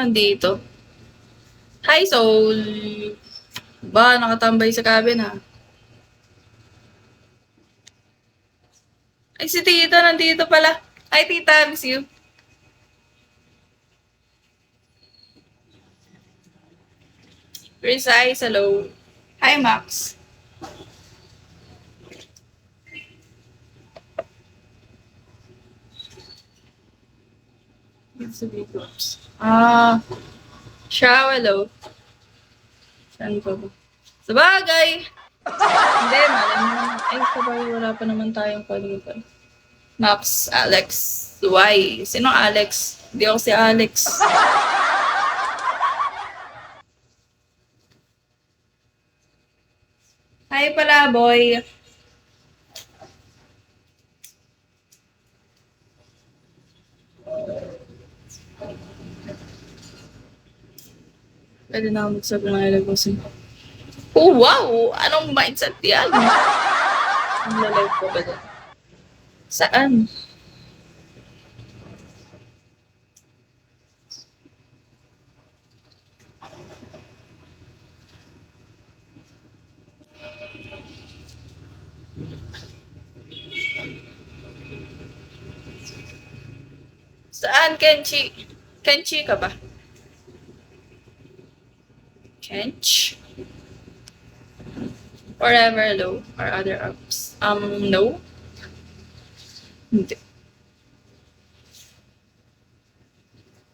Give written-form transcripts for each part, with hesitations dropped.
nandito. Hi, Soul! Ba, nakatambay sa cabin, ha? Ay, si Tita, nandito pala. Hi, Tita, miss you. Precise, hello. Hi, Max. It's a big groups. Siya, hello. Saan ko ba? Sabagay! Hindi, malay mo naman. Ay, sabagay, wala pa naman tayong palitan. Max, Alex, why? Sinong Alex? Hindi ako si Alex. Hi pala, boy. Pwede na ako magsabi ng ilagusin. Oh, wow! Anong mindset yan? Ang lalay ko ba dyan? Saan? Saan, Kenchi? Kenchi ka ba? Kench? Forever low or other apps? No? Hindi.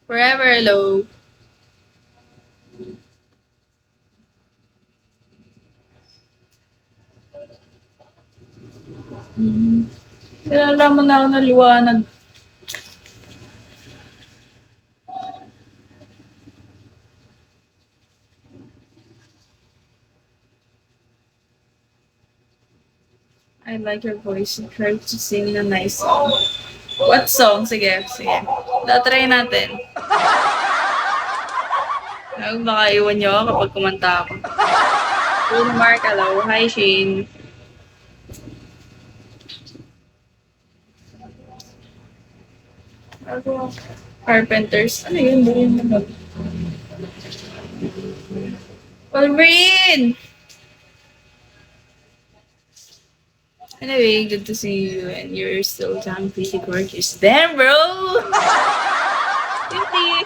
Forever low. Nalalaman na ako ng liwanag. I like your voice. Try to sing a nice song. What song? Sige, sige. Try natin. Baka iwan niyo ako kapag kumanta ako. Good Mark, hello. Hi, Shane. Carpenters. Ano yun? Wolverine! Anyway, good to see you and you're still damn pretty gorgeous. Damn, bro! 50!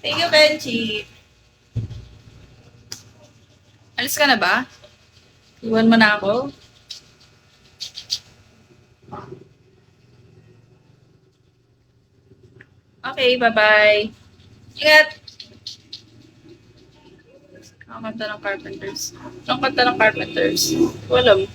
Thank you, Benji. Alis ka na ba? Iwan mo na ako? Okay, bye-bye. Ingat! Ang kanta ng Carpenters. Ang kanta ng Carpenters. Walang.